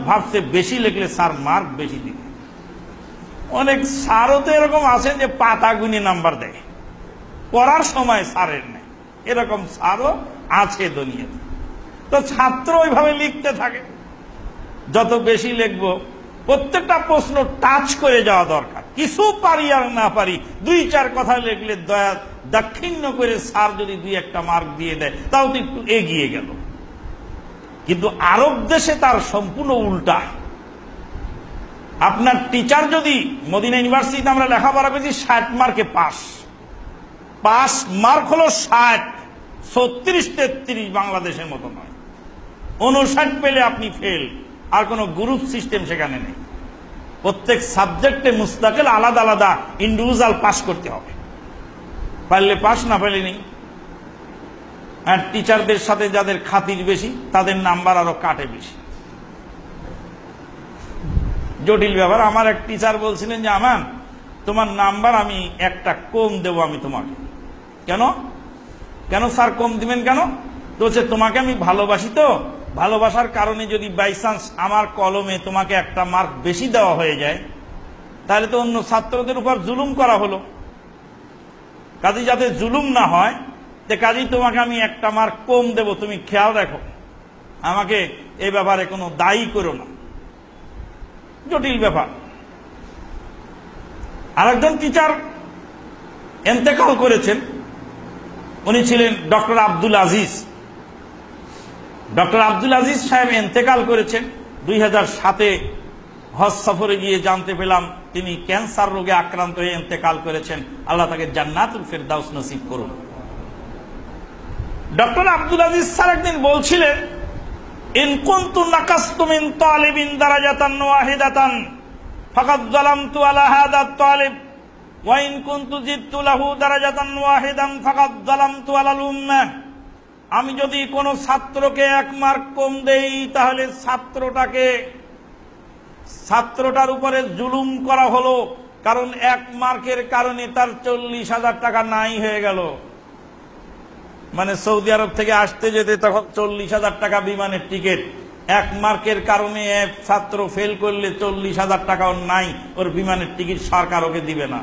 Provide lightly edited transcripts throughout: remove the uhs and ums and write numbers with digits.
ভাবছে বেশি লিখলে স্যার মার্ক বেশি দিবে। অনেক স্যারও তো এরকম আছেন যে পাতা গুনি নাম্বার দেয়, পড়ার সময় স্যারের নেই, এরকম স্যারও আছে দুনিয়াতে। তো ছাত্র ওইভাবে লিখতে থাকে, যত বেশি লিখবো প্রত্যেকটা প্রশ্ন টাচ করে যাওয়া দরকার। কিছু পারি আর না পারি, দুই চার কথা লিখলে দয়া দাক্ষিণ্য করে স্যার যদি দুই একটা মার্ক দিয়ে দেয় তাও তো একটু এগিয়ে গেল। কিন্তু আরব দেশে তার সম্পূর্ণ উল্টা। আপনার টিচার যদি মদিনা ইউনিভার্সিটিতে আমরা লেখাপড়া করেছি 60 মার্কে পাস, পাস মার্ক হলো 60, 36 33 বাংলাদেশের মতো নয়। 59 পেলে আপনি ফেল। আর কোন গ্রুপ সিস্টেম সেখানে নেই, প্রত্যেক সাবজেক্টে মুস্তাকিল আলাদা আলাদা ইন্ডিভিজুয়াল পাস করতে হবে, পারলে পাস না পারলে নেই। আর টিচারদের সাথে যাদের খাতির বেশি তাদের নাম্বার আরো কাটে বেশি, জটিল ব্যাপার। আমার এক টিচার বলছিলেন যে আমান তোমার নাম্বার আমি একটা কম দেব আমি তোমাকে। কেন কেন স্যার কম দিবেন কেন? তো হচ্ছে তোমাকে আমি ভালোবাসি, তো ভালোবাসার কারণে যদি বাই চান্স আমার কলমে তোমাকে একটা মার্ক বেশি দেওয়া হয়ে যায় তাহলে তো অন্য ছাত্রদের উপর জুলুম করা হলো। কাজে যাতে জুলুম না হয় তে কাজেই তোমাকে আমি একটা মার্ক কম দেব, তুমি খেয়াল রাখো, আমাকে এই ব্যাপারে কোনো দায়ী করো না। জটিল ব্যাপার। আরেকজন টিচার ইন্তেকাল করেছেন, উনি ছিলেন ডক্টর আব্দুল আজিজ। ডক্টর আব্দুল আজিজ সাহেব ইন্তেকাল করেছেন 2007-এ। হজ সফরে গিয়ে জানতে পেলাম তিনি ক্যান্সার রোগে আক্রান্ত হয়ে ইন্তেকাল করেছেন। আল্লাহ তাকে জান্নাতুল ফেরদাউস নসিব করুন। ডক্টর আব্দুল আজিজ স্যার একদিন বলছিলেন, ইন কুনতু নাকাসতু মিন তালিবিন দারাজাতান ওয়াহিদাতান ফাকাদ যালামতু আলা হাদা তালিব ওয়া ইন কুনতু জিদতু লাহু দারাজাতান ওয়াহিদান ফাকাদ যালামতু আলাল উম্মাহ। আমি যদি কোনো ছাত্রকে 1 মার্ক কম দেই তাহলে ছাত্রটার উপরে জুলুম করা হলো, কারণ 1 মার্কের কারণে তার 40,000 টাকা নাই হয়ে গেল। মানে সৌদি আরব থেকে আসতে যেতে তখন 40,000 টাকা বিমানের টিকিট, 1 মার্কের কারণে এক ছাত্র ফেল করলে 40,000 টাকাও নাই, ওর বিমানের টিকিট সরকার ওকে দিবে না।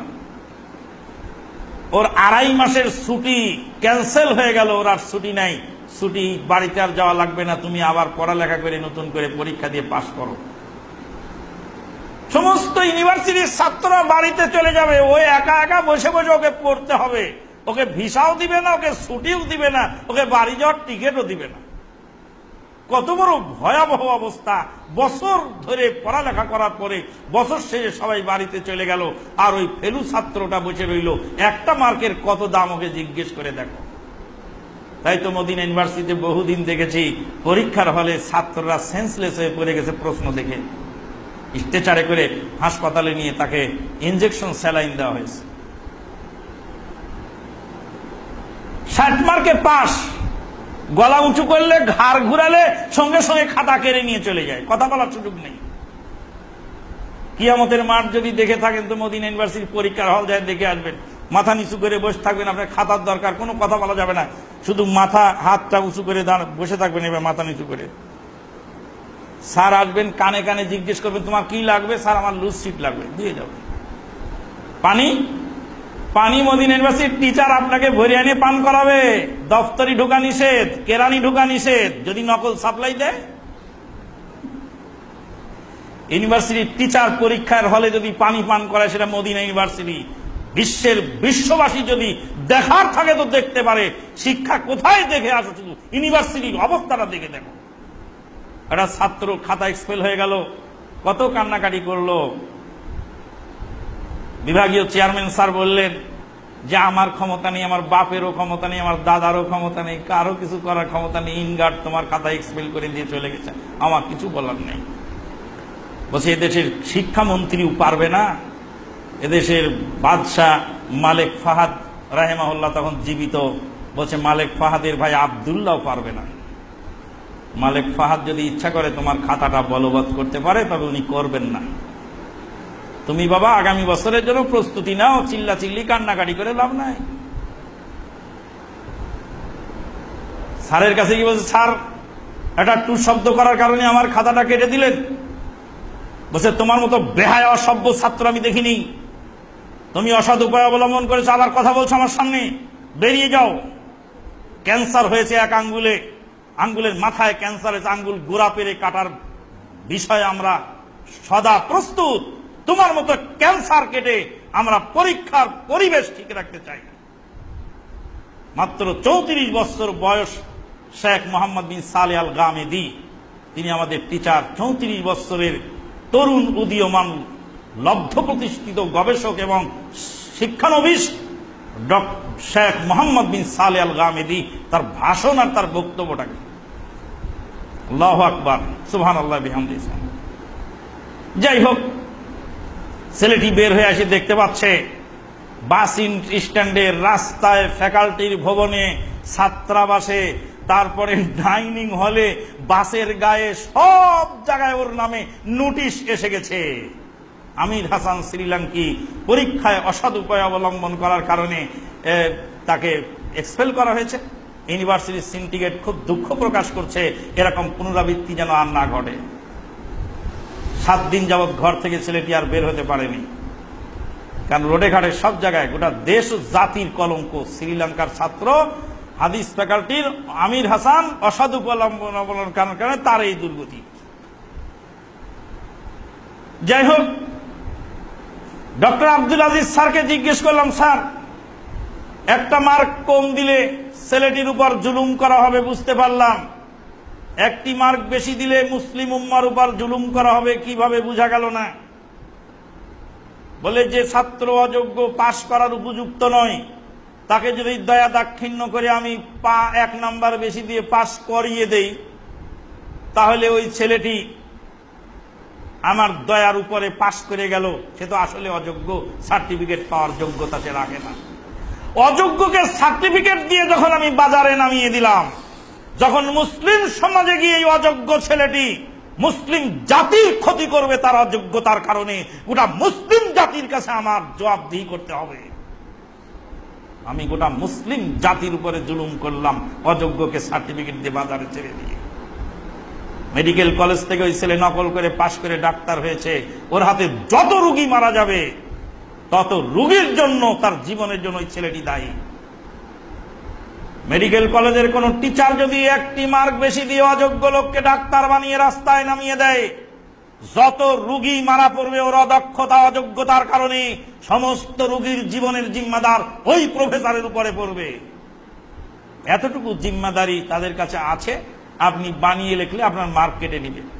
ওর 2.5 মাসের ছুটি ক্যান্সেল হয়ে গেল, ওর আর ছুটি নাই, ছুটি বাড়িতে আর যাওয়া লাগবে না, তুমি আবার পড়ালেখা করে নতুন করে পরীক্ষা দিয়ে পাশ করো। সমস্ত ইউনিভার্সিটির ছাত্ররা বাড়িতে চলে যাবে, ওই একা একা বসে বসে ওকে পড়তে হবে। ওকে ভিসাও দিবে না, ওকে ছুটিও দিবে না, ওকে বাড়ি যাওয়ার টিকিটও দিবে না। কত বড় ভয়াবহ অবস্থা। বছর ধরে পড়ালেখা করার পরে বছর শেষে সবাই বাড়িতে চলে গেল, আর ওই ফেলু ছাত্রটা বসে রইল। 1টা মার্কের কত দাম ওকে জিজ্ঞেস করে দেখো। তাই তো মদিনা ইউনিভার্সিটিতে বহুদিন দেখেছি পরীক্ষার হলে ছাত্ররা সেন্সলেস হয়ে পড়ে গেছে প্রশ্ন দেখে, স্ট্রেচারে করে হাসপাতালে নিয়ে তাকে ইনজেকশন স্যালাইন দেওয়া হয়েছে। 60 মার্কে পাস, গলা উঁচু করলে ঘাড় ঘুরালে সঙ্গে সঙ্গে খাতা কেড়ে নিয়ে চলে যায়, কথা বলার সুযোগ নেই। কিয়ামতের মাঠ যদি দেখে থাকেন তো মদিনা ইউনিভার্সিটির পরীক্ষার হল যায় দেখে আসবেন। মাথা নিচু করে বসে থাকবেন, আপনার খাতার দরকার, কোনো কথা বলা যাবে না, শুধু মাথা হাতটা উঁচু করে বসে থাকবেন, এবার মাথা নিচু করে। স্যার আসবেন, কানে কানে জিজ্ঞেস করবেন তোমার কি লাগবে? স্যার আমার লুজ সিট লাগবে, দিয়ে যাবে। পানি পানি মদিনা ইউনিভার্সিটির টিচার আপনাকে ভরে আনে পান করাবে। দফতরি ঢোকা নিষেধ, কেরানি ঢোকা নিষেধ, যদি নকল সাপ্লাই দেয়। ইউনিভার্সিটির টিচার পরীক্ষার হলে যদি পানি পান করায় সেটা মদিনা ইউনিভার্সিটি। বিশ্ববাসী যদি দেখার থাকে তো দেখতে পারে, শিক্ষা কোথায় দেখে আসো, শুধু ইউনিভার্সিটির অবস্থাটা দেখে দেখো। একটা ছাত্র খাতা এক্সপেল হয়ে গেল, কত কান্নাকাটি করলো। বিভাগীয় চেয়ারম্যান স্যার বললেন যে আমার ক্ষমতা নেই, আমার বাপেরও ক্ষমতা নেই, আমার দাদারও ক্ষমতা নেই, কারো কিছু করার ক্ষমতা নেই, ইনগার্ড তোমার খাতা এক্সপেল করে দিয়ে চলে গেছে, আমার কিছু বলার নেই। বলছে এদেশের শিক্ষামন্ত্রীও পারবে না, এদেশের বাদশাহ মালেক ফাহাদ রাহেমাহুল্লাহ তখন জীবিত, বলছে মালেক ফাহাদের ভাই আব্দুল্লাহ পারবে না। মালেক ফাহাদ যদি ইচ্ছা করে তোমার খাতাটা বলবৎ করতে পারে, তবে উনি করবেন না। তুমি বাবা আগামী বছরের জন্য প্রস্তুতি নাও, চিল্লা চিল্লি কান্নাকাটি করে লাভ নাই। স্যারের কাছে কি বলছে, স্যার একটা টু শব্দ করার কারণে আমার খাতাটা কেটে দিলেন। বলছে তোমার মতো বেহায়া অসভ্য ছাত্র আমি দেখিনি, তুমি অসৎ উপায় অবলম্বন করেছো, আবার কথা বলছো আমার সামনে, বেরিয়ে যাও। ক্যান্সার হয়েছে এক আঙ্গুলে, আঙ্গুলের মাথায় ক্যান্সার হয়েছে, আঙ্গুল গোড়া পেরে কাটার বিষয়ে আমরা সদা প্রস্তুত। তোমার মতো ক্যান্সার কেটে আমরা পরীক্ষার পরিবেশ ঠিক রাখতে চাই। মাত্র 34 বছর বয়স শেখ মোহাম্মদ বিন সালেহ আল গামেদী, তিনি আমাদের টিচার। 34 বছরের তরুণ উদীয়মান লব্ধ প্রতিষ্ঠিত গবেষক এবং শিক্ষানবিশ শেখ মোহাম্মদ বিন সালেহ আল গামেদী, তার ভাষণ আর তার বক্তব্যটাকে, আল্লাহু আকবার, সুবহানাল্লাহ বিহামদিহি। যাই হোক, ছেলেটি বের হয়ে আসে, দেখতে পাচ্ছে বাস স্ট্যান্ডে, রাস্তায়, ফ্যাকাল্টির ভবনে, ছাত্রাবাসে, তারপরে ডাইনিং হলে, বাসের গায়ে, সব জায়গায় ওর নামে নোটিশ এসে গেছে। আমির হাসান শ্রীলঙ্কি পরীক্ষায় অসৎ উপায় অবলম্বন করার কারণে তাকে এক্সপেল করা হয়েছে। ইউনিভার্সিটির সিন্ডিকেট খুব দুঃখ প্রকাশ করছে এরকম পুনরাবৃত্তি যেন আর না ঘটে। 7 দিন যাবৎ ঘর থেকে ছেলেটি আর বের হতে পারেনি, কারণ রোডে ঘাটে সব জায়গায় গোটা দেশ ও জাতির কলঙ্ক। শ্রীলঙ্কার ছাত্র, হাদিস ফ্যাকাল্টির আমির হাসান অসৎ অবলম্বন করার কারণে তার এই দুর্গতি। যাই হোক, ডক্টর আব্দুল আজিজ স্যারকে জিজ্ঞেস করলাম, স্যার একটা মার্ক কম দিলে ছেলেটির উপর জুলুম করা হবে বুঝতে পারলাম, একটি মার্ক বেশি দিলে মুসলিম উম্মার উপর জুলুম করা হবে কিভাবে বোঝা গেল না। বলে যে ছাত্র অযোগ্য, পাশ করার উপযুক্ত নয়, তাকে যদি দয়া দাক্ষিণ্য করে আমি 1 নাম্বার বেশি দিয়ে পাশ করিয়ে দেই, তাহলে ওই ছেলেটি আমার দয়ার উপরে পাশ করে গেল, সে তো আসলে অযোগ্য, সার্টিফিকেট পাওয়ার যোগ্যতা সে রাখে না। অযোগ্যকে সার্টিফিকেট দিয়ে যখন আমি বাজারে নামিয়ে দিলাম, যখন মুসলিম সমাজে গিয়ে এই অযোগ্য ছেলেটি মুসলিম জাতির ক্ষতি করবে তার অযোগ্যতার কারণে, গোটা মুসলিম জাতির কাছে আমার জবাবদিহি করতে হবে। আমি গোটা মুসলিম জাতির উপরে জুলুম করলাম অযোগ্যকে সার্টিফিকেট দিয়ে বাজারে ছেড়ে দিয়ে। মেডিকেল কলেজ থেকে ওই ছেলে নকল করে পাশ করে ডাক্তার হয়েছে। ওর হাতে যত রোগী মারা যাবে তত রোগীর জন্য, তার জীবনের জন্য ওই ছেলেটি দায়ী। মেডিকেল কলেজের কোন টিচার যদি 1টি মার্ক বেশি দিয়ে অযোগ্য লোককে ডাক্তার বানিয়ে রাস্তায় নামিয়ে দেয়, যত রোগী মারা পড়বে ওর অদক্ষতা অযোগ্যতার কারণে, সমস্ত রোগীর জীবনের জিম্মাদার ওই প্রফেসরের উপরে পড়বে। এতটুকু জিম্মাদারি তাদের কাছে আছে। আপনি বানিয়ে লিখলে আপনার মার্ক কেটে নিবে।